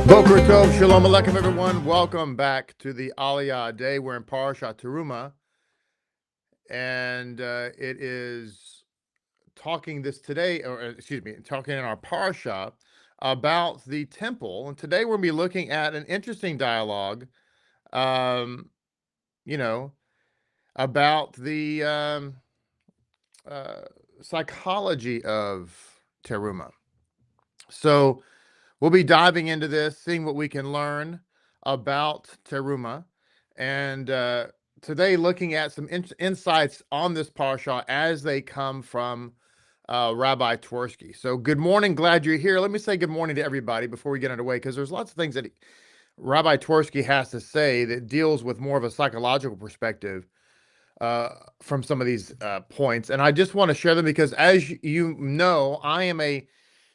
Boker Tov, Shalom Aleichem, everyone. Welcome back to the Aliyah day. We're in Parasha Terumah, and it is talking talking in our Parasha about the temple. And today we're going to be looking at an interesting dialogue, um, about the psychology of Terumah. So we'll be diving into this, seeing what we can learn about Terumah, and today looking at some insights on this parsha as they come from Rabbi Twersky. So good morning, glad you're here. Let me say good morning to everybody before we get underway, because there's lots of things that Rabbi Twersky has to say that deals with more of a psychological perspective from some of these points. And I just want to share them because, as you know, I am a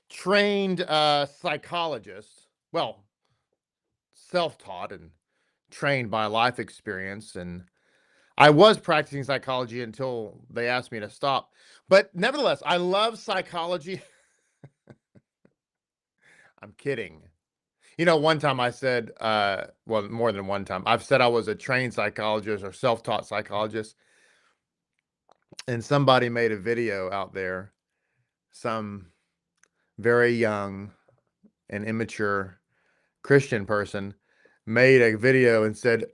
trained psychologist, well, self-taught and trained by life experience, and I was practicing psychology until they asked me to stop. But nevertheless, I love psychology. I'm kidding. One time I said, well, more than one time, I've said I was a trained psychologist or self-taught psychologist, and somebody made a video out there, some very young and immature Christian person made a video and said,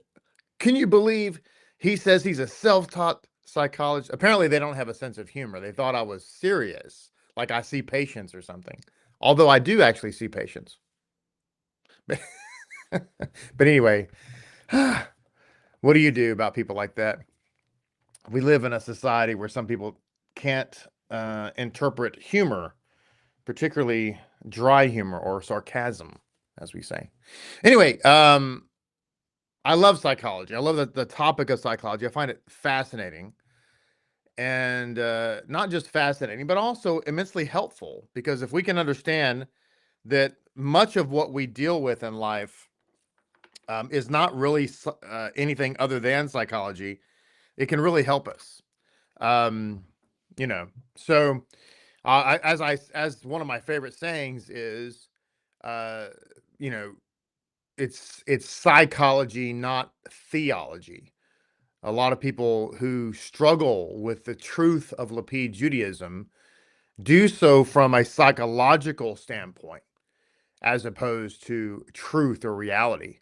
can you believe he says he's a self-taught psychologist? Apparently they don't have a sense of humor. They thought I was serious, like I see patients or something. Although I do actually see patients. But anyway, what do you do about people like that? We live in a society where some people can't interpret humor, particularly dry humor or sarcasm, as we say. Anyway, I love psychology. I love the topic of psychology. I find it fascinating, and not just fascinating, but also immensely helpful, because if we can understand that much of what we deal with in life is not really anything other than psychology, it can really help us. So as one of my favorite sayings is, you know, it's psychology, not theology. A lot of people who struggle with the truth of Lapid Judaism do so from a psychological standpoint, as opposed to truth or reality.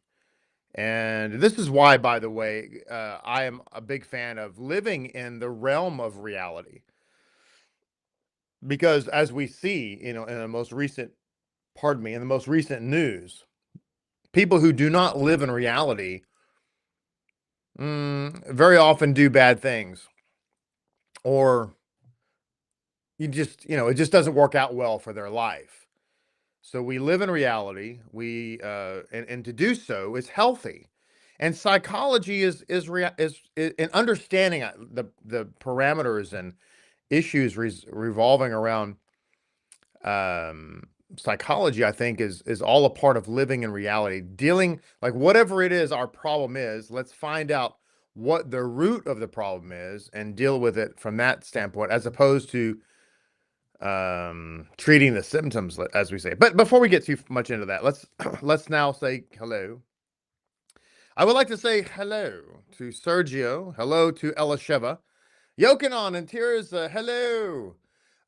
And this is why, by the way, I am a big fan of living in the realm of reality. Because as we see, in the most recent news, people who do not live in reality very often do bad things, or it just doesn't work out well for their life. So we live in reality. And to do so is healthy, and psychology is in understanding the parameters and issues revolving around psychology. I think is all a part of living in reality, dealing, like, whatever it is our problem is, let's find out what the root of the problem is and deal with it from that standpoint, as opposed to treating the symptoms, as we say. But before we get too much into that, let's now say hello. I would like to say hello to Sergio, hello to Elisheva, Yochanan and Tears, hello.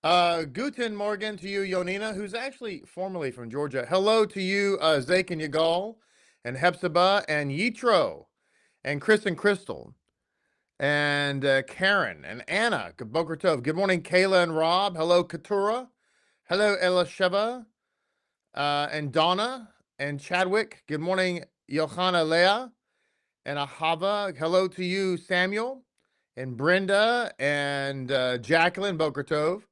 Guten Morgen to you, Yonina, who's actually formerly from Georgia. Hello to you, Zake and Yagal, and Hepzibah, and Yitro, and Chris and Crystal, and Karen, and Anna. Good Boker Tov. Good morning, Kayla and Rob. Hello, Keturah. Hello, Elisheva, and Donna, and Chadwick. Good morning, Johanna Leah, and Ahava. Hello to you, Samuel, and Brenda, and Jacqueline. Boker Tov.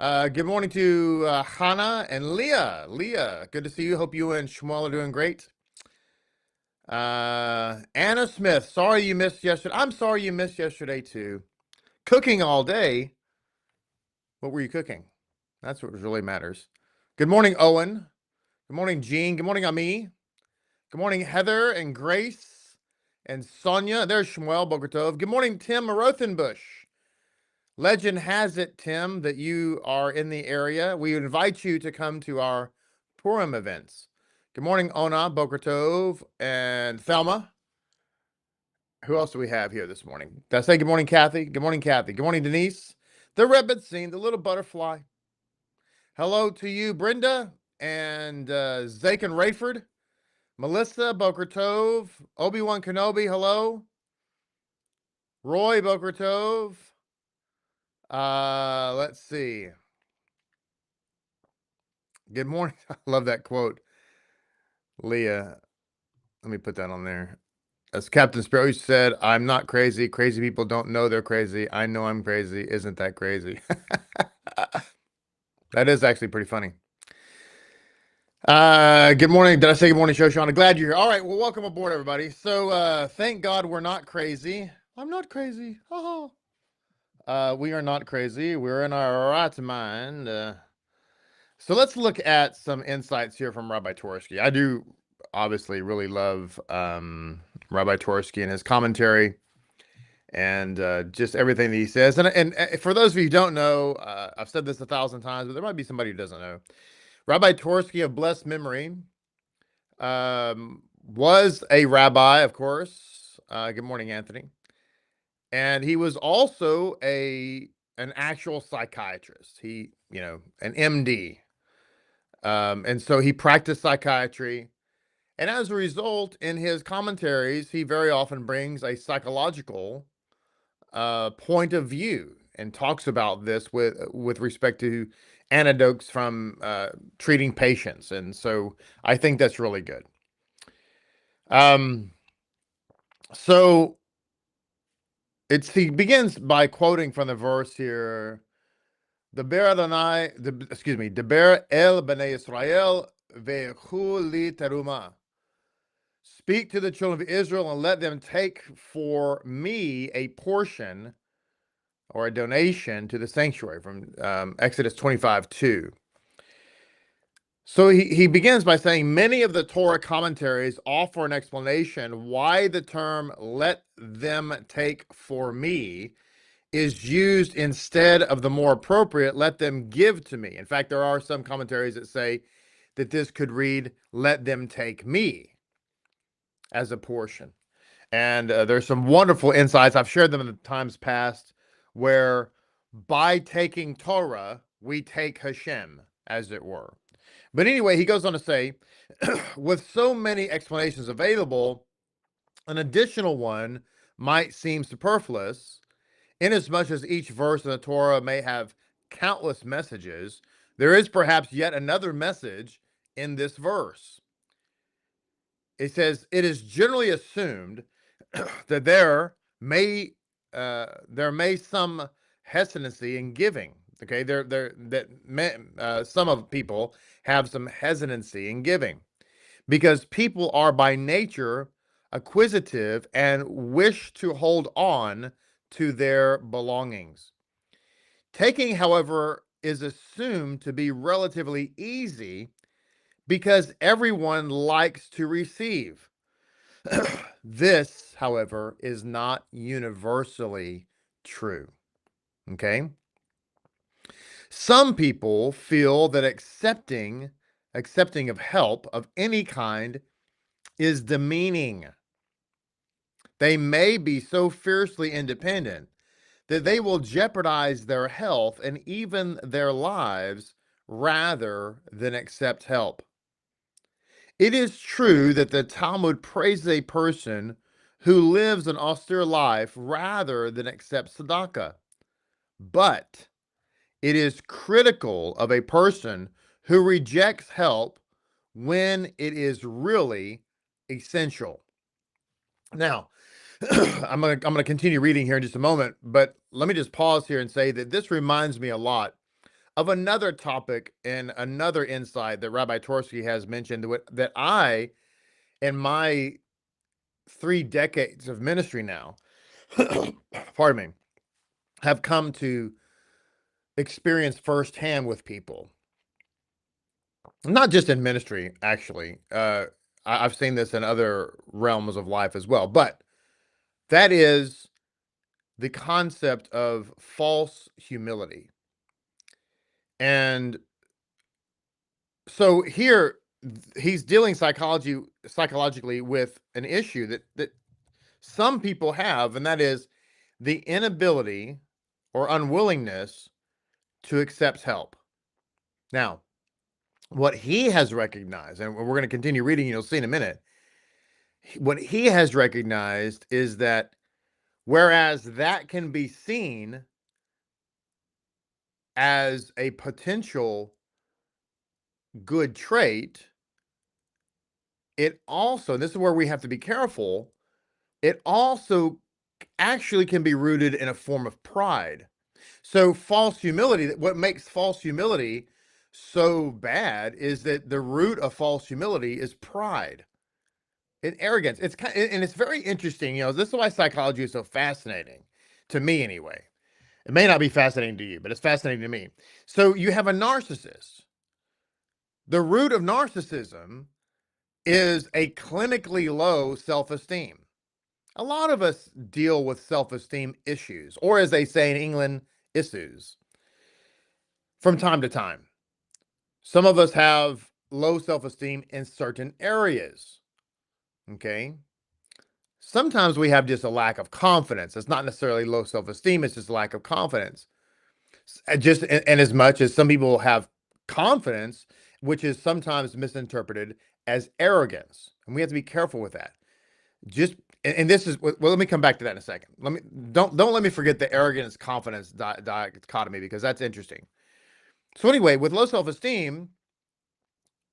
Good morning to Hannah and Leah. Leah, good to see you. Hope you and Shmuel are doing great. Anna Smith, sorry you missed yesterday. I'm sorry you missed yesterday too. Cooking all day. What were you cooking? That's what really matters. Good morning, Owen. Good morning, Jean. Good morning, Ami. Good morning, Heather and Grace and Sonia. There's Shmuel Bogertov. Good morning, Tim Rothenbush. Legend has it, Tim, that you are in the area. We invite you to come to our Purim events. Good morning, Ona, Boker Tov, and Thelma. Who else do we have here this morning? Did I say good morning, Kathy? Good morning, Kathy. Good morning, Denise. The Rebbitzin, the little butterfly. Hello to you, Brenda, and Zakin Rayford. Melissa, Boker Tov. Obi-Wan Kenobi, hello. Roy, Boker Tov. Let's see. Good morning. I love that quote. Leah, let me put that on there. As Captain Sparrow said, I'm not crazy. Crazy people don't know they're crazy. I know I'm crazy. Isn't that crazy? That is actually pretty funny. Good morning. Did I say good morning, Shoshana? Glad you're here. All right. Well, welcome aboard, everybody. So, thank God we're not crazy. I'm not crazy. Oh. We are not crazy. We're in our right mind. So let's look at some insights here from Rabbi Twersky. I do obviously really love Rabbi Twersky and his commentary and just everything that he says. And for those of you who don't know, I've said this 1,000 times, but there might be somebody who doesn't know. Rabbi Twersky of blessed memory was a rabbi, of course. Good morning, Anthony. And he was also an actual psychiatrist. He, an MD. And so he practiced psychiatry. And as a result, in his commentaries, he very often brings a psychological point of view and talks about this with respect to anecdotes from treating patients. And so I think that's really good. So he begins by quoting from the verse here, Deber el bnei Israel ve'echu li terumah. Speak to the children of Israel and let them take for me a portion or a donation to the sanctuary from Exodus 25:2. So he begins by saying many of the Torah commentaries offer an explanation why the term let them take for me is used instead of the more appropriate let them give to me. In fact, there are some commentaries that say that this could read let them take me as a portion. And there's some wonderful insights. I've shared them in the times past where by taking Torah, we take HaShem, as it were. But anyway, he goes on to say, with so many explanations available, an additional one might seem superfluous, inasmuch as each verse in the Torah may have countless messages. There is perhaps yet another message in this verse. It says, it is generally assumed that there may some hesitancy in giving. Okay, some of people have some hesitancy in giving because people are by nature acquisitive and wish to hold on to their belongings. Taking, however, is assumed to be relatively easy because everyone likes to receive. This, however, is not universally true. Okay? Some people feel that accepting of help of any kind is demeaning. They may be so fiercely independent that they will jeopardize their health and even their lives rather than accept help. It is true that the Talmud praises a person who lives an austere life rather than accepts tzedakah. But it is critical of a person who rejects help when it is really essential. Now, I'm gonna continue reading here in just a moment, but let me just pause here and say that this reminds me a lot of another topic and another insight that Rabbi Twersky has mentioned that I, in my 3 decades of ministry now, pardon me, have come to experience firsthand with people. Not just in ministry, actually. I've seen this in other realms of life as well, but that is the concept of false humility. And so here, he's dealing psychologically with an issue that some people have, and that is the inability or unwillingness to accept help. Now, what he has recognized, and we're going to continue reading, you'll see in a minute, what he has recognized is that whereas that can be seen as a potential good trait, it also, this is where we have to be careful, it also actually can be rooted in a form of pride. So false humility, what makes false humility so bad is that the root of false humility is pride and arrogance. It's kind of, and it's very interesting. This is why psychology is so fascinating to me anyway. It may not be fascinating to you, but it's fascinating to me. So you have a narcissist. The root of narcissism is a clinically low self-esteem. A lot of us deal with self-esteem issues, or as they say in England, issues, from time to time. Some of us have low self-esteem in certain areas, okay? Sometimes we have just a lack of confidence. It's not necessarily low self-esteem, it's just a lack of confidence. And as much as some people have confidence, which is sometimes misinterpreted as arrogance. And we have to be careful with that. And this is, well, let me come back to that in a second. Don't let me forget the arrogance confidence dichotomy, because that's interesting. So anyway, with low self-esteem,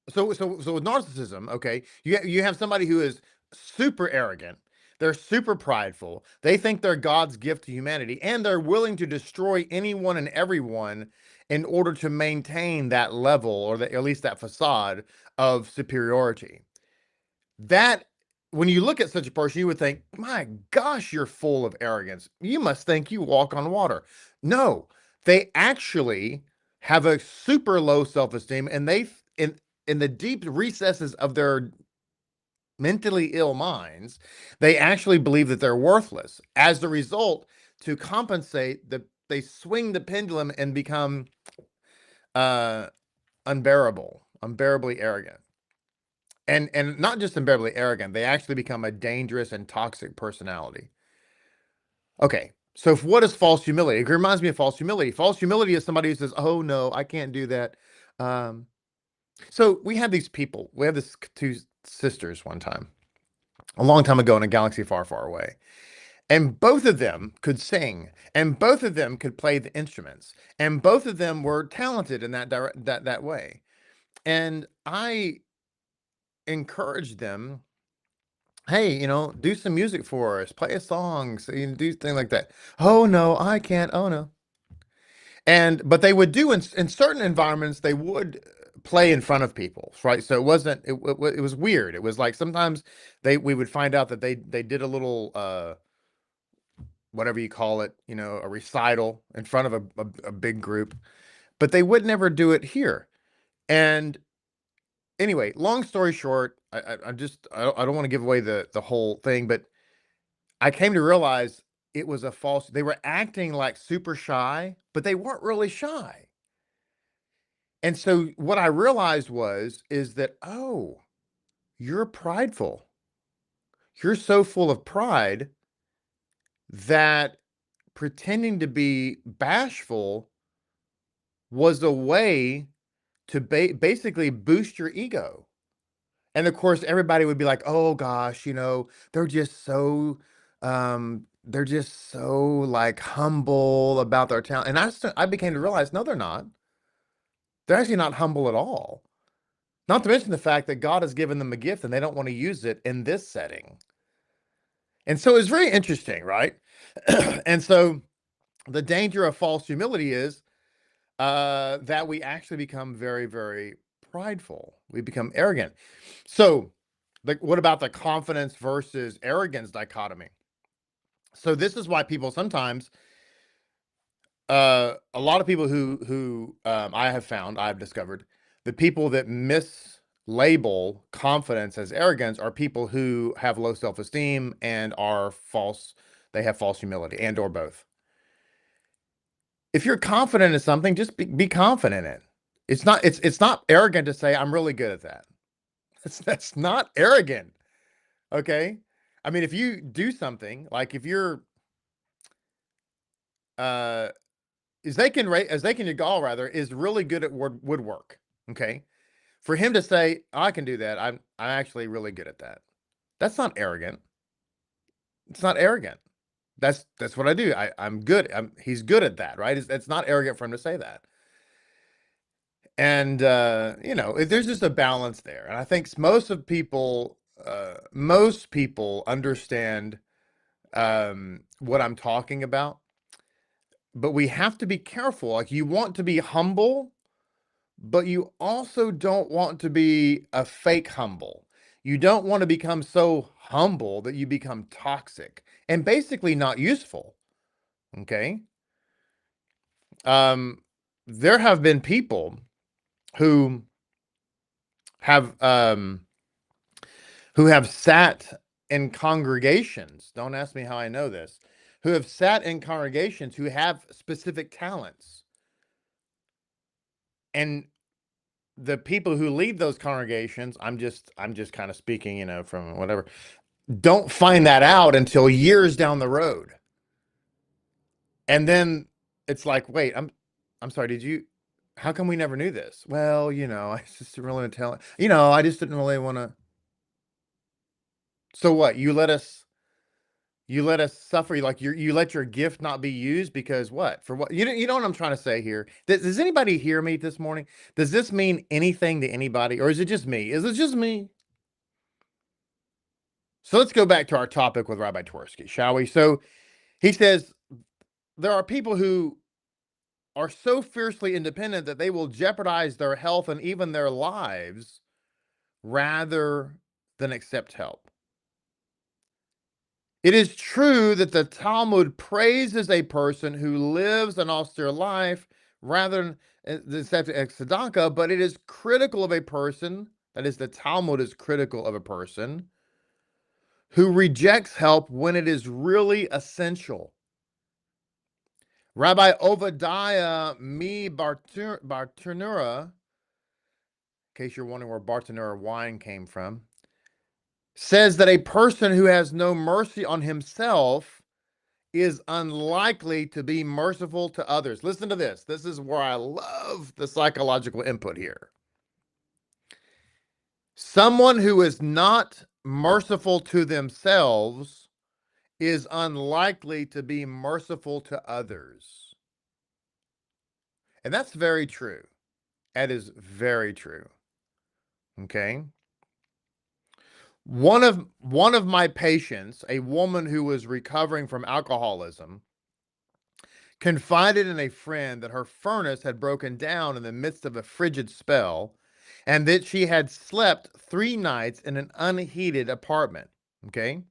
so with narcissism, okay, you have somebody who is super arrogant, they're super prideful, they think they're God's gift to humanity, and they're willing to destroy anyone and everyone in order to maintain that level, or at least that facade of superiority. That, when you look at such a person, you would think, my gosh, you're full of arrogance. You must think you walk on water. No, they actually have a super low self-esteem, and in the deep recesses of their mentally ill minds, they actually believe that they're worthless. As a result, to compensate, they swing the pendulum and become unbearably arrogant. And not just unbearably arrogant, they actually become a dangerous and toxic personality. Okay, so what is false humility? It reminds me of false humility. False humility is somebody who says, oh no, I can't do that. So we had these people. We had this two sisters one time, a long time ago in a galaxy far, far away. And both of them could sing, and both of them could play the instruments, and both of them were talented in that way. And I encouraged them, hey, do some music for us, play a song, so do things like that. Oh no, I can't. Oh no. But they would do in certain environments, they would play in front of people, right? So it was weird. It was like sometimes we would find out that they did a little whatever you call it, a recital in front of a big group, but they would never do it here. And anyway, long story short, I don't want to give away the whole thing, but I came to realize it was they were acting like super shy, but they weren't really shy. And so what I realized is that, oh, you're prideful. You're so full of pride that pretending to be bashful was a way to basically boost your ego. And of course, everybody would be like, oh gosh, they're just so, like humble about their talent. And I became to realize, no, they're not. They're actually not humble at all. Not to mention the fact that God has given them a gift and they don't want to use it in this setting. And so it's very interesting, right? And so the danger of false humility is that we actually become very, very prideful. We become arrogant. So what about the confidence versus arrogance dichotomy? So this is why people sometimes, a lot of people who I've discovered, the people that mislabel confidence as arrogance are people who have low self-esteem and are false. They have false humility, and or both. If you're confident in something, just be confident in it. It's not arrogant to say I'm really good at that. That's not arrogant. Okay. I mean, if you do something like if you're Ezekiel Yagal rather is really good at woodwork. Okay. For him to say, oh, I can do that, I'm actually really good at that. That's not arrogant. It's not arrogant. That's what I do. I'm good. He's good at that, right? It's not arrogant for him to say that. And there's just a balance there. And I think most people understand what I'm talking about. But we have to be careful. Like, you want to be humble, but you also don't want to be a fake humble. You don't want to become so humble that you become toxic and basically not useful. Okay. There have been people who have sat in congregations. Don't ask me how I know this. Who have sat in congregations who have specific talents. And the people who lead those congregations, I'm just kind of speaking, from whatever, don't find that out until years down the road. And then it's like, wait, I'm sorry, how come we never knew this? Well, I just didn't really tell, I just didn't really want to. So what? You let us suffer, like you let your gift not be used because what? For what? You know what I'm trying to say here? Does anybody hear me this morning? Does this mean anything to anybody, or is it just me? Is it just me? So let's go back to our topic with Rabbi Twersky, shall we? So he says there are people who are so fiercely independent that they will jeopardize their health and even their lives rather than accept help. It is true that the Talmud praises a person who lives an austere life rather than accepting tzedakah, but it is critical of a person, that is, the Talmud is critical of a person who rejects help when it is really essential. Rabbi Obadiah Mi Bartanura, in case you're wondering where Bartanura wine came from, says that a person who has no mercy on himself is unlikely to be merciful to others. Listen to this. This is where I love the psychological input here. Someone who is not merciful to themselves is unlikely to be merciful to others. And that's very true. That is very true. Okay. One of my patients, a woman who was recovering from alcoholism, confided in a friend that her furnace had broken down in the midst of a frigid spell and that she had slept 3 nights in an unheated apartment. Okay.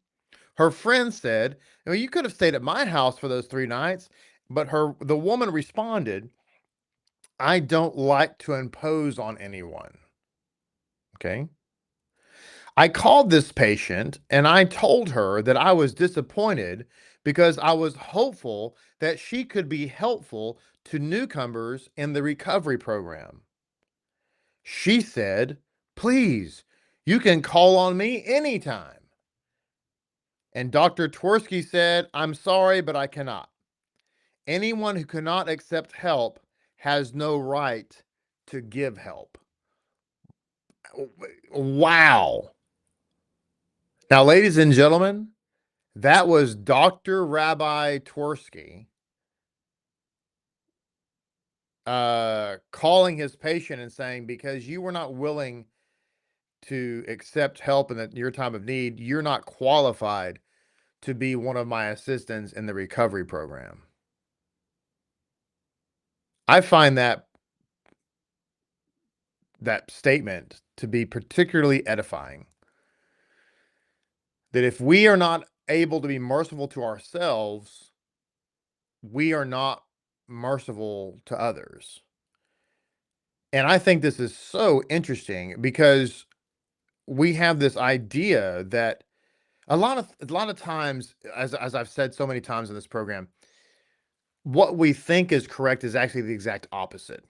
Her friend said, well, you could have stayed at my house for those 3 nights. But the woman responded, I don't like to impose on anyone. Okay. I called this patient and I told her that I was disappointed because I was hopeful that she could be helpful to newcomers in the recovery program. She said, please, you can call on me anytime. And Dr. Twersky said, I'm sorry, but I cannot. Anyone who cannot accept help has no right to give help. Wow. Now, ladies and gentlemen, that was Dr. Rabbi Twersky calling his patient and saying, because you were not willing to accept help in your time of need, you're not qualified to be one of my assistants in the recovery program. I find that statement to be particularly edifying. That if we are not able to be merciful to ourselves, we are not merciful to others. And I think this is so interesting because we have this idea that a lot of times, as I've said so many times in this program, what we think is correct is actually the exact opposite.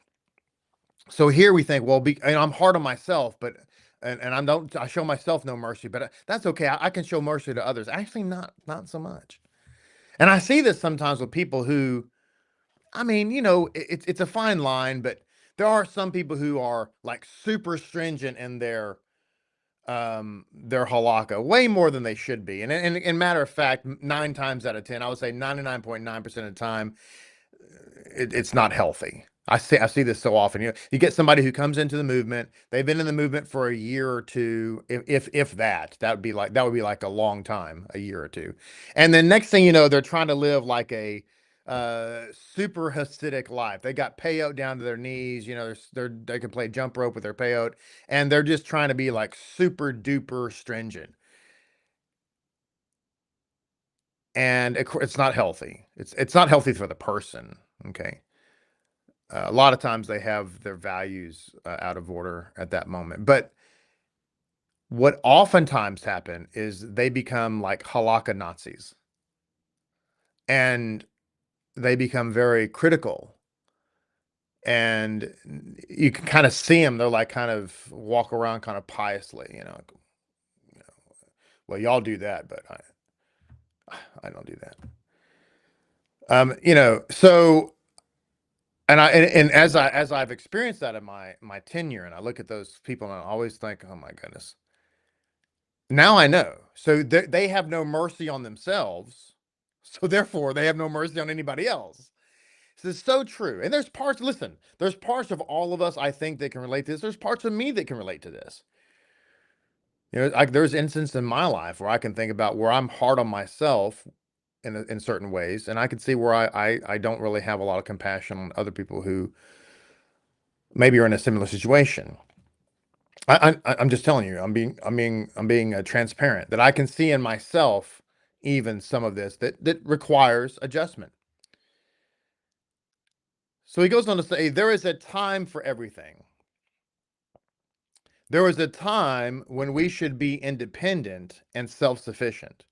So here we think, well, I'm hard on myself, but and I show myself no mercy, but that's okay. I can show mercy to others. Actually, not so much. And I see this sometimes with people who, I mean, it's a fine line, but there are some people who are like super stringent in their halakha, way more than they should be. And matter of fact, 9 times out of 10, I would say 99.9% of the time, it's not healthy. I see this so often. You get somebody who comes into the movement. They've been in the movement for a year or two, if that would be like a long time, a year or two, and then next thing you know, they're trying to live like a super Hasidic life. They got peyote down to their knees. They can play jump rope with their peyote, and they're just trying to be like super duper stringent, and it's not healthy. It's not healthy for the person. Okay. A lot of times they have their values out of order at that moment. But what oftentimes happen is they become like halakha Nazis, and they become very critical. And you can kind of see them. They're like kind of walk around kind of piously, you know, well, y'all do that, but I don't do that. So and as I've experienced that in my tenure, and I look at those people and I always think, oh my goodness. Now I know. So they have no mercy on themselves. So therefore they have no mercy on anybody else. This is so true. And there's parts of all of us I think that can relate to this. There's parts of me that can relate to this. There's instances in my life where I can think about where I'm hard on myself in certain ways, and I can see where I don't really have a lot of compassion on other people who maybe are in a similar situation. I'm just telling you. I'm being transparent that I can see in myself even some of this that requires adjustment. So he goes on to say, there is a time for everything. There is a time when we should be independent and self-sufficient,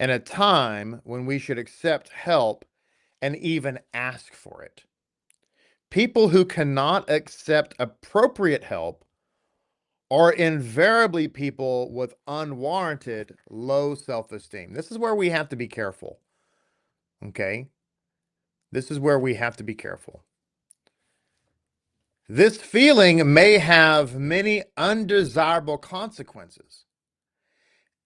and a time when we should accept help and even ask for it. People who cannot accept appropriate help are invariably people with unwarranted low self-esteem. This is where we have to be careful. Okay? This is where we have to be careful. This feeling may have many undesirable consequences.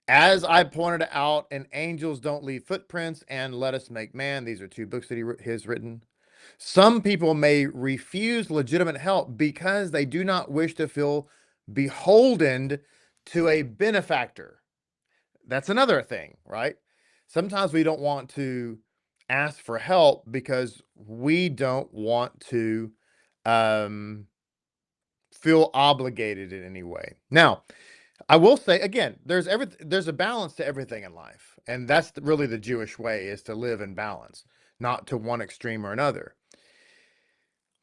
As I pointed out in Angels Don't Leave Footprints and Let Us Make Man, these are 2 books that he has written. Some people may refuse legitimate help because they do not wish to feel beholden to a benefactor. That's another thing, right? Sometimes we don't want to ask for help because we don't want to feel obligated in any way. Now, I will say again, there's a balance to everything in life, and that's really the Jewish way, is to live in balance, not to one extreme or another.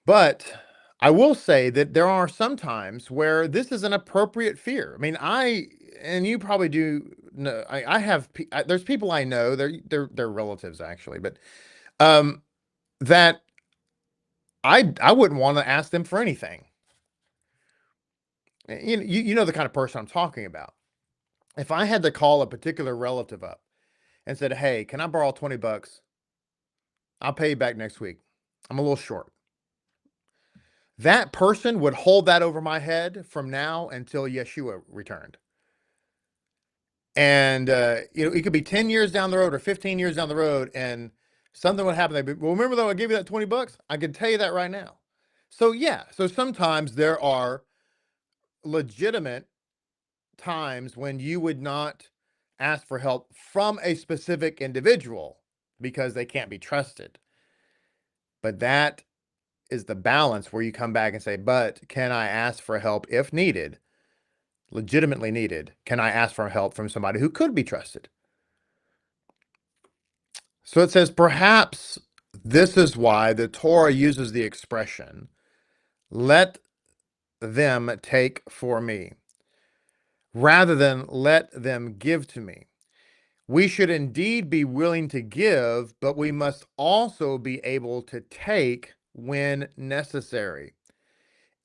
But I will say that there are some times where this is an appropriate fear. I mean, and you probably do know, there's people I know, they're relatives actually, but that I wouldn't want to ask them for anything. You know the kind of person I'm talking about. If I had to call a particular relative up and said, "Hey, can I borrow $20? I'll pay you back next week. I'm a little short." That person would hold that over my head from now until Yeshua returned. And it could be 10 years down the road or 15 years down the road, and something would happen. They'd be, well, remember though, I gave you that $20? I can tell you that right now. So yeah, so sometimes there are legitimate times when you would not ask for help from a specific individual because they can't be trusted. But that is the balance where you come back and say, but can I ask for help if needed, legitimately needed? Can I ask for help from somebody who could be trusted? So it says, perhaps this is why the Torah uses the expression, let them take for me, rather than let them give to me. We should indeed be willing to give, but we must also be able to take when necessary.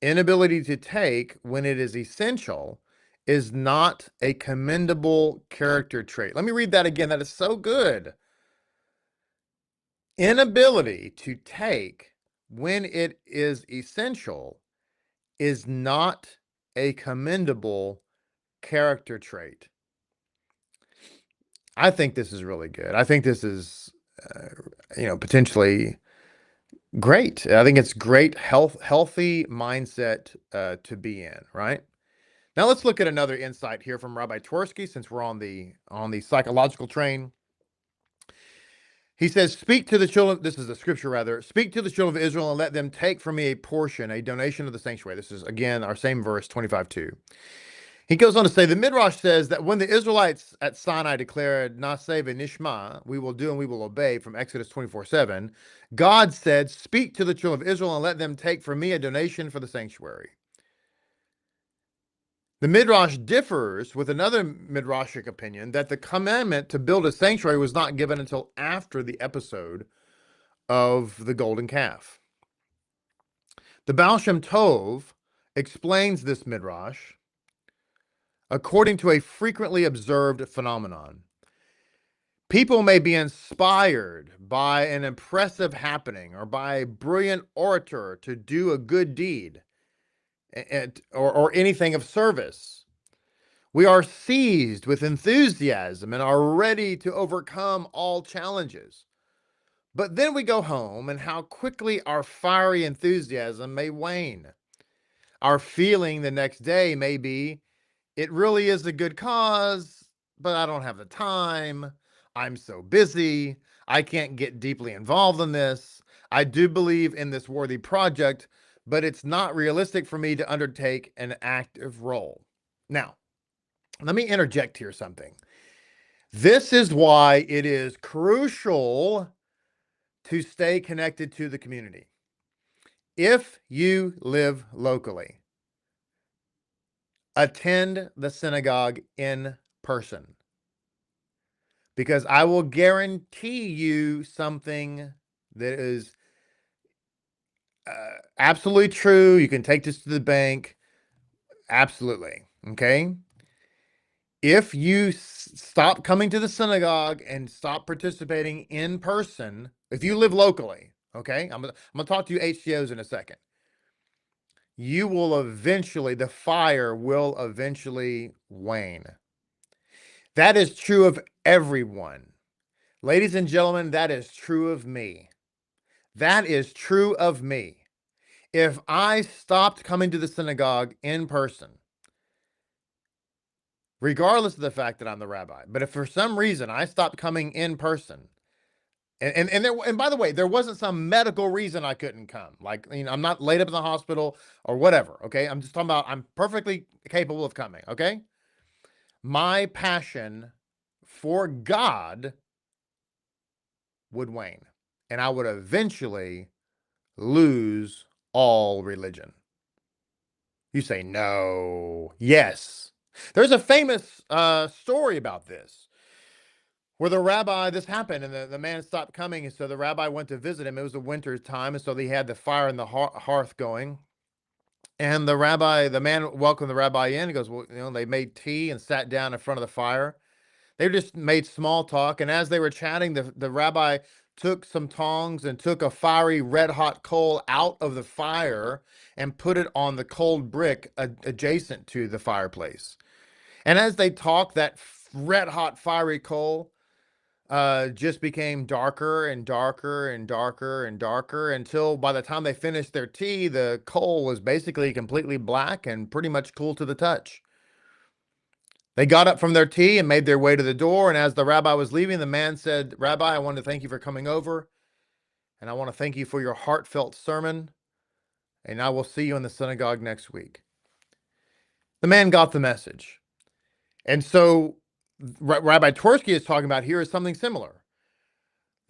inability to take when it is essential is not a commendable character trait. Let me read that again. That is so good. Inability to take when it is essential is not a commendable character trait. I think this is really good. I think this is, potentially great. I think it's great, healthy mindset to be in, right? Now let's look at another insight here from Rabbi Twersky, since we're on the psychological train. He says, "Speak to the children." This is the scripture, rather. "Speak to the children of Israel and let them take from me a portion, a donation of the sanctuary." This is again our same verse, 25:2. He goes on to say, the Midrash says that when the Israelites at Sinai declared Naseh v'nishma, we will do and we will obey, from Exodus 24:7, God said, "Speak to the children of Israel and let them take from me a donation for the sanctuary." The Midrash differs with another Midrashic opinion that the commandment to build a sanctuary was not given until after the episode of the golden calf. The Baal Shem Tov explains this Midrash according to a frequently observed phenomenon. People may be inspired by an impressive happening or by a brilliant orator to do a good deed or anything of service. We are seized with enthusiasm and are ready to overcome all challenges. But then we go home, and how quickly our fiery enthusiasm may wane. Our feeling the next day may be, it really is a good cause, but I don't have the time. I'm so busy. I can't get deeply involved in this. I do believe in this worthy project, but it's not realistic for me to undertake an active role. Now, let me interject here something. This is why it is crucial to stay connected to the community. If you live locally, attend the synagogue in person, because I will guarantee you something that is absolutely true. You can take this to the bank. Absolutely. Okay. If you stop coming to the synagogue and stop participating in person, if you live locally, okay, I'm gonna talk to you HTOs in a second. You will eventually, the fire will eventually wane. That is true of everyone. Ladies and gentlemen, that is true of me. That is true of me. If I stopped coming to the synagogue in person, regardless of the fact that I'm the rabbi, but if for some reason I stopped coming in person, and by the way, there wasn't some medical reason I couldn't come, like, I'm not laid up in the hospital or whatever, okay? I'm just talking about I'm perfectly capable of coming, okay? My passion for God would wane, and I would eventually lose all religion. You say no. Yes. There's a famous story about this, where the rabbi, this happened, and the man stopped coming, and so the rabbi went to visit him. It was the winter time, and so they had the fire in the hearth going. And the man welcomed the rabbi in. He goes, well, they made tea and sat down in front of the fire. They just made small talk, and as they were chatting, the rabbi took some tongs and took a fiery red hot coal out of the fire and put it on the cold brick adjacent to the fireplace. And as they talked, that red hot fiery coal just became darker and darker and darker and darker, until by the time they finished their tea, the coal was basically completely black and pretty much cool to the touch. They got up from their tea and made their way to the door, and as the rabbi was leaving, the man said, "Rabbi, I want to thank you for coming over, and I want to thank you for your heartfelt sermon, and I will see you in the synagogue next week." The man got the message. And so Rabbi Twersky is talking about here is something similar.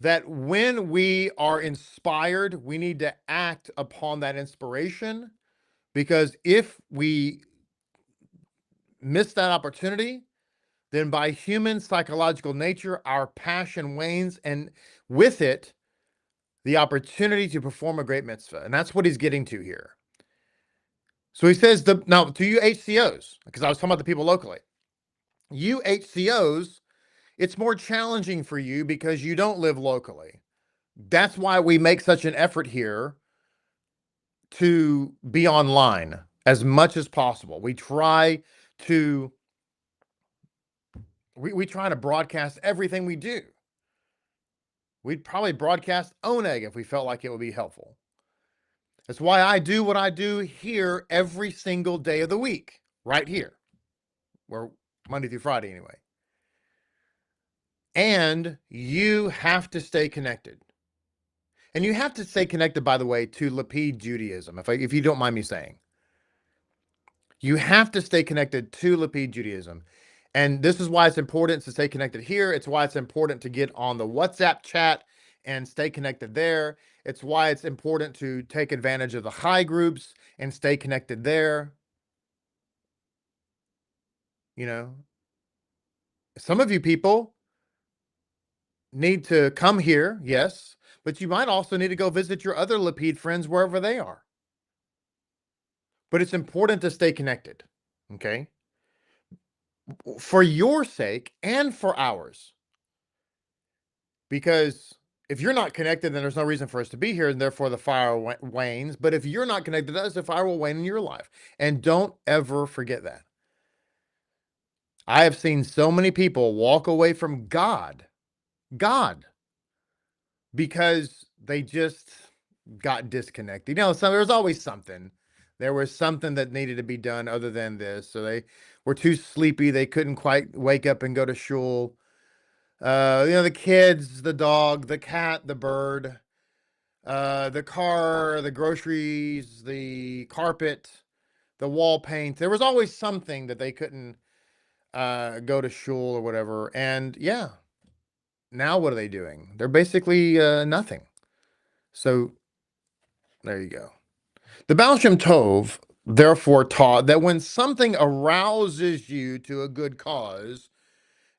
That when we are inspired, we need to act upon that inspiration, because if we miss that opportunity, then by human psychological nature, our passion wanes, and with it, the opportunity to perform a great mitzvah. And that's what he's getting to here. So he says, now to you HCOs, because I was talking about the people locally, you HCOs, it's more challenging for you because you don't live locally. That's why we make such an effort here to be online as much as possible. We try to broadcast everything we do. We'd probably broadcast Oneg if we felt like it would be helpful. That's why I do what I do here every single day of the week, right here. Or Monday through Friday anyway. And you have to stay connected. And you have to stay connected, by the way, to Lapid Judaism, if you don't mind me saying. You have to stay connected to Lapid Judaism. And this is why it's important to stay connected here. It's why it's important to get on the WhatsApp chat and stay connected there. It's why it's important to take advantage of the high groups and stay connected there. You know, some of you people need to come here, yes, but you might also need to go visit your other Lapid friends wherever they are. But it's important to stay connected, okay? For your sake and for ours. Because if you're not connected, then there's no reason for us to be here, and therefore the fire wanes. But if you're not connected to us, the fire will wane in your life. And don't ever forget that. I have seen so many people walk away from God, because they just got disconnected. You know, so there's always something. There was something that needed to be done other than this. So they were too sleepy. They couldn't quite wake up and go to shul. You know, the kids, the dog, the cat, the bird, the car, the groceries, the carpet, the wall paint. There was always something that they couldn't go to shul or whatever. And yeah, now what are they doing? They're basically nothing. So there you go. The Baal Shem Tov therefore taught that when something arouses you to a good cause,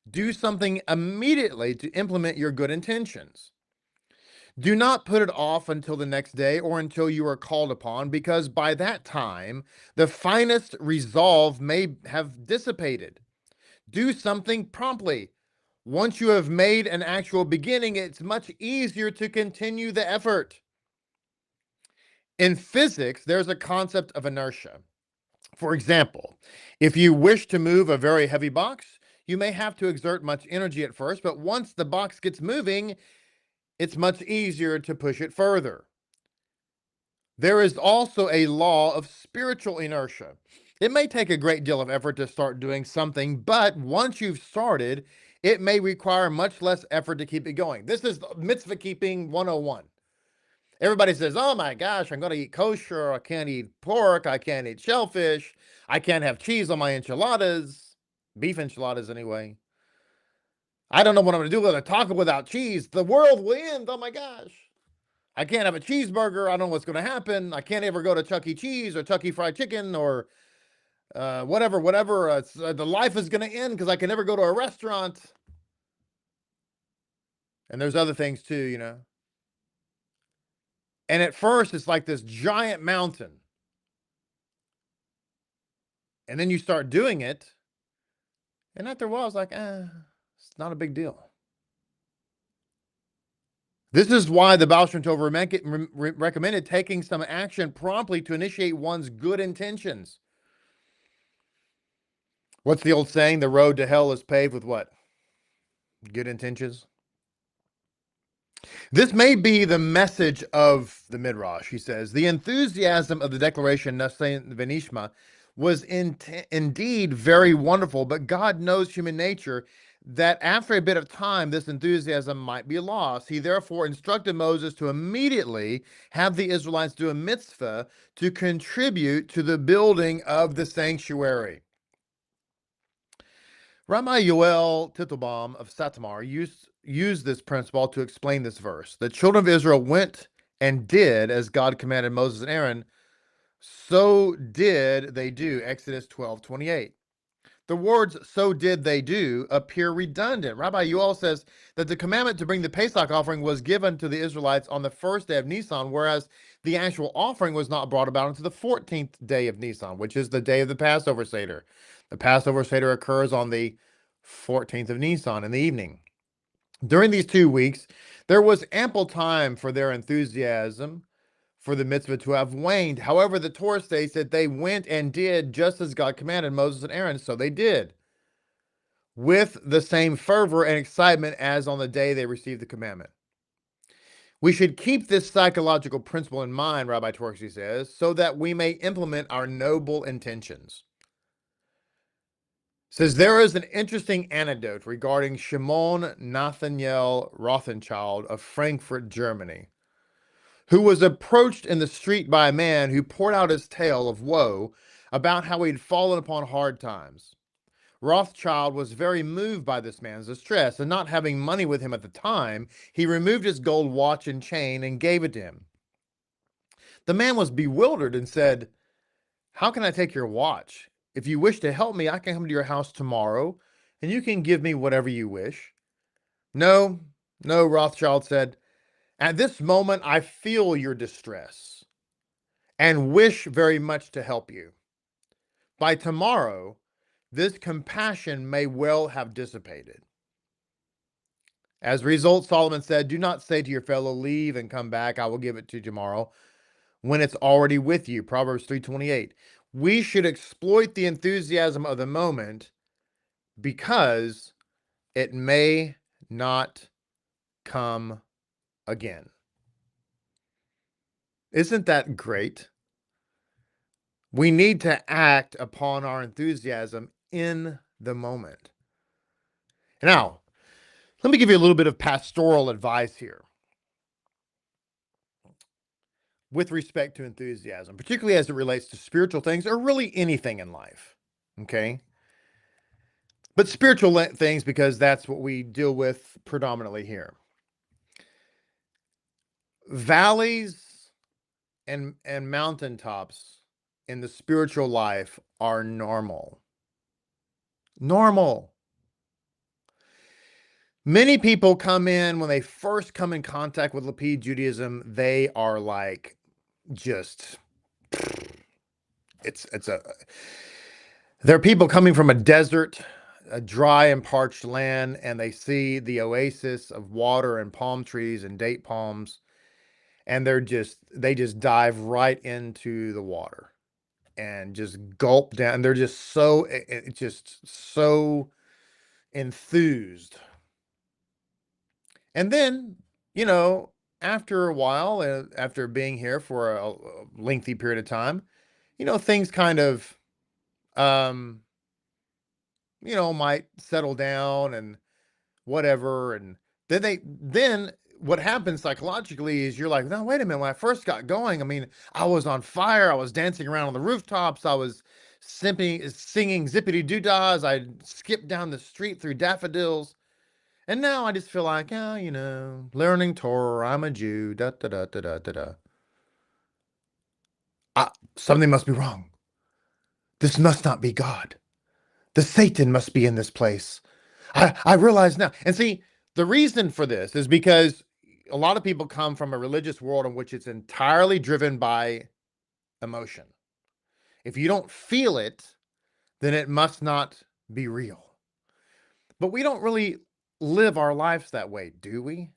do something immediately to implement your good intentions. Do not put it off until the next day or until you are called upon, because by that time, the finest resolve may have dissipated. Do something promptly. Once you have made an actual beginning, it's much easier to continue the effort. In physics, there's a concept of inertia. For example, if you wish to move a very heavy box, you may have to exert much energy at first, but once the box gets moving, it's much easier to push it further. There is also a law of spiritual inertia. It may take a great deal of effort to start doing something, but once you've started, it may require much less effort to keep it going. This is mitzvah keeping 101. Everybody says, oh my gosh, I'm going to eat kosher. I can't eat pork. I can't eat shellfish. I can't have cheese on my enchiladas. Beef enchiladas, anyway. I don't know what I'm going to do with a taco without cheese. The world will end. Oh my gosh. I can't have a cheeseburger. I don't know what's going to happen. I can't ever go to Chuck E. Cheese or Chuck E. Fried Chicken or whatever. The life is going to end because I can never go to a restaurant. And there's other things too, you know. And at first, it's like this giant mountain. And then you start doing it. And after a while, it's like, it's not a big deal. This is why the Baal Shem Tov recommended taking some action promptly to initiate one's good intentions. What's the old saying? The road to hell is paved with what? Good intentions. This may be the message of the Midrash, he says. The enthusiasm of the declaration, Nasein Venishma, was indeed very wonderful, but God knows human nature, that after a bit of time, this enthusiasm might be lost. He therefore instructed Moses to immediately have the Israelites do a mitzvah to contribute to the building of the sanctuary. Rabbi Yoel Titelbaum of Satmar used this principle to explain this verse. The children of Israel went and did as God commanded Moses and Aaron, so did they do. Exodus 12:28. the words "so did they do" appear redundant. Rabbi Yuval says that the commandment to bring the Pesach offering was given to the Israelites on the first day of Nisan, whereas the actual offering was not brought about until the 14th day of Nisan, which is the day of the Passover Seder. The Passover Seder occurs on the 14th of Nisan in the evening. During these 2 weeks, there was ample time for their enthusiasm for the mitzvah to have waned. However, the Torah states that they went and did just as God commanded Moses and Aaron, so they did, with the same fervor and excitement as on the day they received the commandment. We should keep this psychological principle in mind, Rabbi Torksi says, so that we may implement our noble intentions. Says there is an interesting anecdote regarding Shimon Nathaniel Rothenchild of Frankfurt, Germany, who was approached in the street by a man who poured out his tale of woe about how he'd fallen upon hard times. Rothschild was very moved by this man's distress, and not having money with him at the time, he removed his gold watch and chain and gave it to him. The man was bewildered and said, "How can I take your watch? If you wish to help me, I can come to your house tomorrow, and you can give me whatever you wish." No, Rothschild said. "At this moment, I feel your distress and wish very much to help you. By tomorrow, this compassion may well have dissipated." As a result, Solomon said, "Do not say to your fellow, 'Leave and come back, I will give it to you tomorrow,' when it's already with you." Proverbs 3:28. We should exploit the enthusiasm of the moment because it may not come again. Isn't that great? We need to act upon our enthusiasm in the moment. Now, let me give you a little bit of pastoral advice here with respect to enthusiasm, particularly as it relates to spiritual things or really anything in life, okay? But spiritual things, because that's what we deal with predominantly here. Valleys and mountaintops in the spiritual life are normal. Normal. Many people come in, when they first come in contact with Lapid Judaism, they are like, just, there are people coming from a desert, a dry and parched land, and they see the oasis of water and palm trees and date palms, and they just dive right into the water and just gulp down. They're just so enthused. And then, after a while, after being here for a lengthy period of time, things kind of, might settle down and whatever. And then what happens psychologically is you're like, no, wait a minute. When I first got going, I mean, I was on fire. I was dancing around on the rooftops. I was singing zippity doo-dahs. I skipped down the street through daffodils. And now I just feel like, learning Torah, I'm a Jew, da da da da da da da. Something must be wrong. This must not be God. The Satan must be in this place. I realize now. And see, the reason for this is because a lot of people come from a religious world in which it's entirely driven by emotion. If you don't feel it, then it must not be real. But we don't really live our lives that way, do we?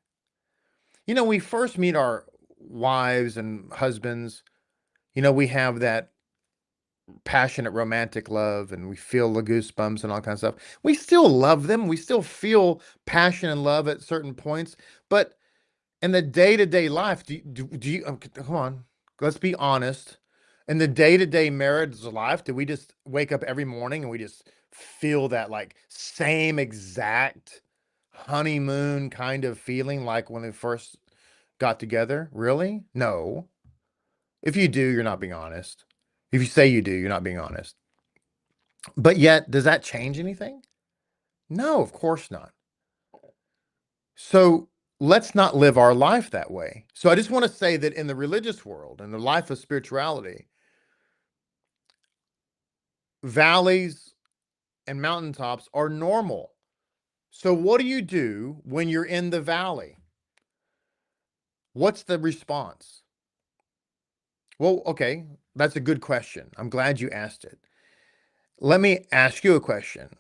We first meet our wives and husbands, we have that passionate romantic love and we feel the goosebumps and all kinds of stuff. We still love them. We still feel passion and love at certain points. But in the day-to-day life, do you come on, let's be honest. In the day-to-day marriage life, do we just wake up every morning and we just feel that like same exact honeymoon kind of feeling like when we first got together? Really? No. If you do, you're not being honest. If you say you do, you're not being honest. But yet, does that change anything? No, of course not. So let's not live our life that way. So I just want to say that in the religious world, in the life of spirituality, valleys and mountaintops are normal. So what do you do when you're in the valley? What's the response? Well, okay, that's a good question. I'm glad you asked it. Let me ask you a question.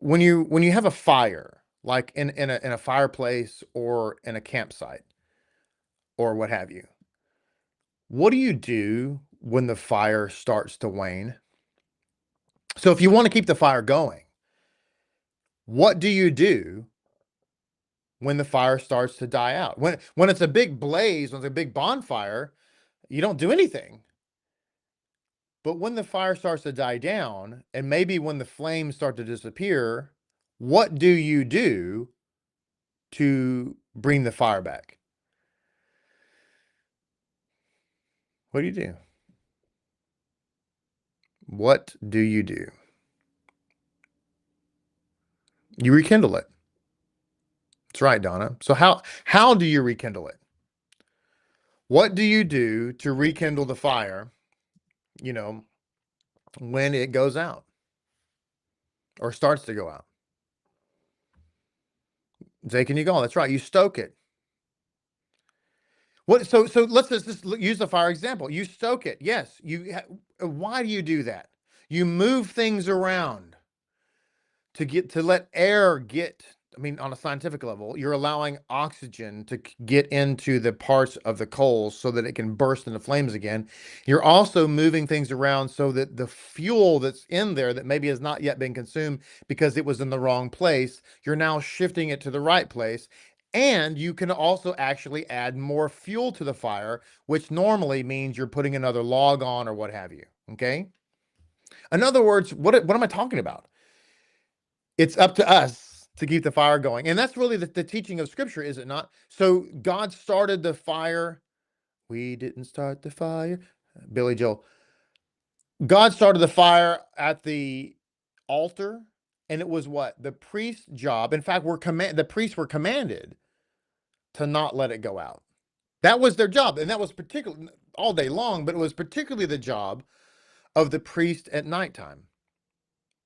When you have a fire, like in a fireplace or in a campsite or what have you, what do you do when the fire starts to wane? So if you want to keep the fire going, what do you do when the fire starts to die out? When it's a big blaze, when it's a big bonfire, you don't do anything. But when the fire starts to die down, and maybe when the flames start to disappear, what do you do to bring the fire back? What do you do? What do you do? You rekindle it. That's right, Donna. So how do you rekindle it? What do you do to rekindle the fire, you know, when it goes out or starts to go out? Taking you go. That's right. You stoke it. What? So let's just use the fire example. You stoke it. Yes. Why do you do that? You move things around to let air get. I mean, on a scientific level, you're allowing oxygen to get into the parts of the coals so that it can burst into flames again. You're also moving things around so that the fuel that's in there that maybe has not yet been consumed because it was in the wrong place, you're now shifting it to the right place. And you can also actually add more fuel to the fire, which normally means you're putting another log on or what have you. Okay. In other words, what am I talking about? It's up to us to keep the fire going. And that's really the teaching of Scripture, is it not? So God started the fire. We didn't start the fire. Billy Joel. God started the fire at the altar, and it was what? The priest's job. In fact, the priests were commanded to not let it go out. That was their job, and that was particularly all day long, but it was particularly the job of the priest at nighttime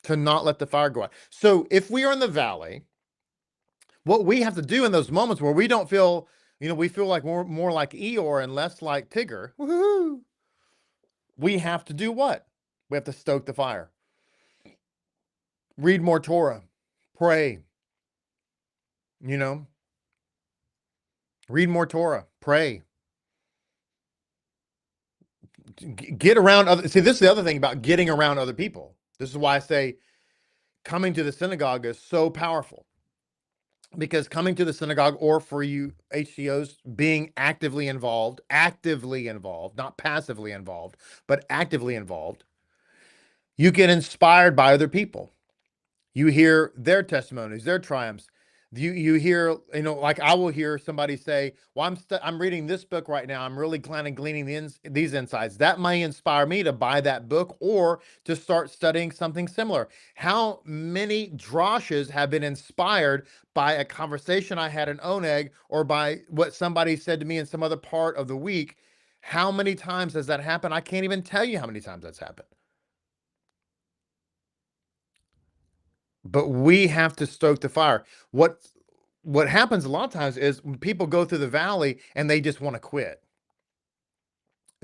to not let the fire go out. So if we are in the valley, what we have to do in those moments where we don't feel, we feel like more like Eeyore and less like Tigger, woohoo, we have to do what? We have to stoke the fire. Read more Torah. Pray. Read more Torah. Pray. Get around other. See, this is the other thing about getting around other people. This is why I say coming to the synagogue is so powerful. Because coming to the synagogue, or for you HCOs, being actively involved, not passively involved, but actively involved, you get inspired by other people. You hear their testimonies, their triumphs. You hear, like I will hear somebody say, well, I'm reading this book right now. I'm really kind of gleaning these insights. That may inspire me to buy that book or to start studying something similar. How many droshes have been inspired by a conversation I had in Oneg or by what somebody said to me in some other part of the week? How many times has that happened? I can't even tell you how many times that's happened. But we have to stoke the fire. What happens a lot of times is when people go through the valley and they just want to quit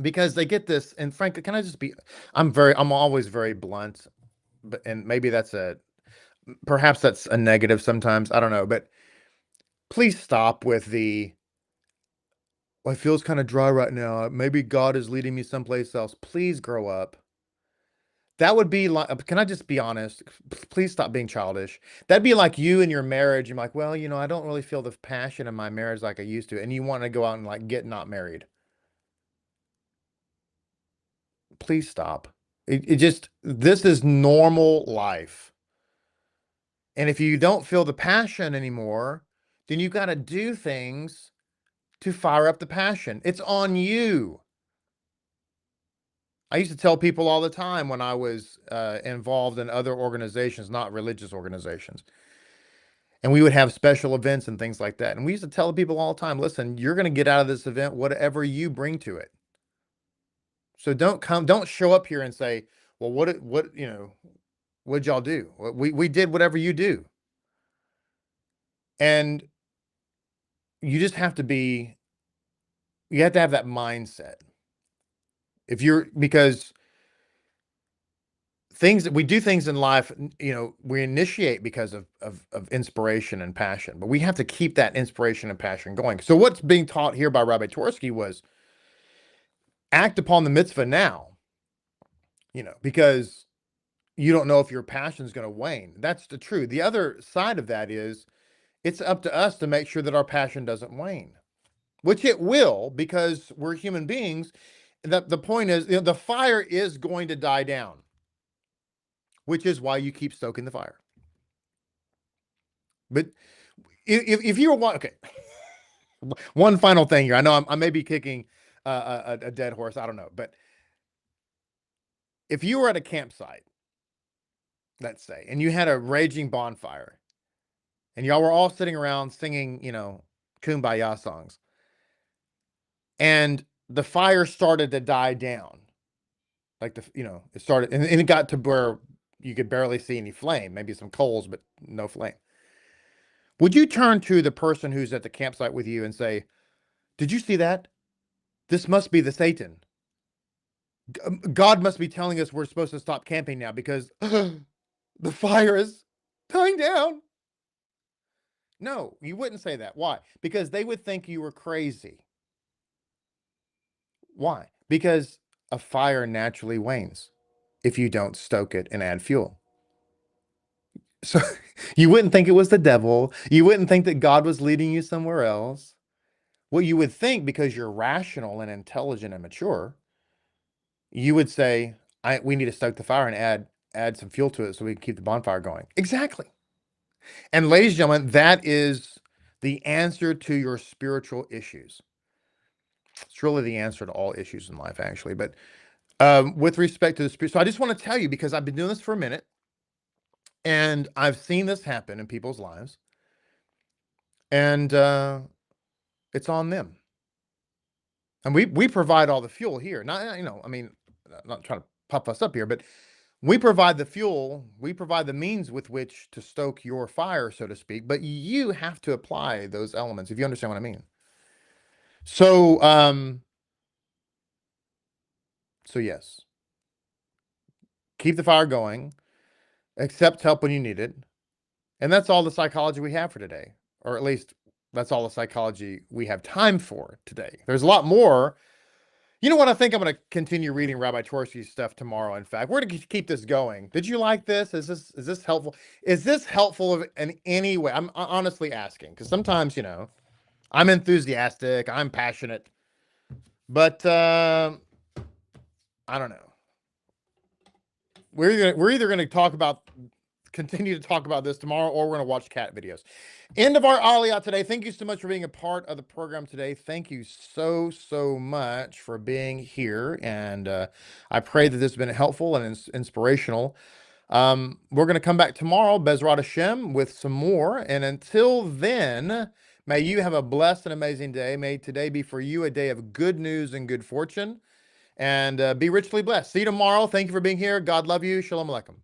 because they get this. And frankly, can I just be? I'm always very blunt, and maybe perhaps that's a negative sometimes. I don't know, but please stop with well, it feels kind of dry right now. Maybe God is leading me someplace else. Please grow up. That would be like, can I just be honest? Please stop being childish. That'd be like you and your marriage. You're like, well, I don't really feel the passion in my marriage like I used to. And you want to go out and like get not married. Please stop. This is normal life. And if you don't feel the passion anymore, then you got to do things to fire up the passion. It's on you. I used to tell people all the time when I was involved in other organizations, not religious organizations. And we would have special events and things like that. And we used to tell people all the time, listen, you're going to get out of this event whatever you bring to it. So don't show up here and say, well, what, What'd y'all do? We did whatever you do. And you just have to be, you have to have that mindset. If you're, because things that we do things in life, you know, we initiate because of inspiration and passion, but we have to keep that inspiration and passion going. So what's being taught here by Rabbi Torsky was act upon the mitzvah now, you know, because you don't know if your passion is going to wane. That's the truth. The other side of that is it's up to us to make sure that our passion doesn't wane, which it will, because we're human beings. The point is, you know, the fire is going to die down, which is why you keep stoking the fire. But if you were okay, one final thing here. I know I may be kicking a dead horse. I don't know, but if you were at a campsite, let's say, and you had a raging bonfire, and y'all were all sitting around singing, you know, kumbaya songs, and the fire started to die down, like you know, it started, and it got to where you could barely see any flame, maybe some coals, but no flame. Would you turn to the person who's at the campsite with you and say, "Did you see that? This must be the Satan. God must be telling us we're supposed to stop camping now because the fire is dying down"? No, you wouldn't say that. Why? Because they would think you were crazy. Why? Because a fire naturally wanes if you don't stoke it and add fuel. So you wouldn't think it was the devil. You wouldn't think that God was leading you somewhere else. What you would think, because you're rational and intelligent and mature, you would say, we need to stoke the fire and add some fuel to it so we can keep the bonfire going. Exactly. And ladies and gentlemen, that is the answer to your spiritual issues. It's really the answer to all issues in life, actually. But with respect to the spirit, so I just want to tell you, because I've been doing this for a minute, and I've seen this happen in people's lives, and it's on them. And we provide all the fuel here. Not, you know, I mean, I'm not trying to puff us up here, but we provide the fuel, we provide the means with which to stoke your fire, so to speak, but you have to apply those elements, if you understand what I mean. So, so yes, keep the fire going, accept help when you need it. And that's all the psychology we have for today, or at least that's all the psychology we have time for today. There's a lot more. You know what? I think I'm going to continue reading Rabbi Tversky's stuff tomorrow. In fact, we're going to keep this going. Did you like this? Is this helpful? Is this helpful in any way? I'm honestly asking, because sometimes, you know, I'm enthusiastic, I'm passionate, but I don't know. We're either going to continue to talk about this tomorrow, or we're going to watch cat videos. End of our Aliyah today. Thank you so much for being a part of the program today. Thank you so much for being here. And I pray that this has been helpful and inspirational. We're going to come back tomorrow, Bezrat Hashem, with some more. And until then, may you have a blessed and amazing day. May today be for you a day of good news and good fortune. And be richly blessed. See you tomorrow. Thank you for being here. God love you. Shalom Aleichem.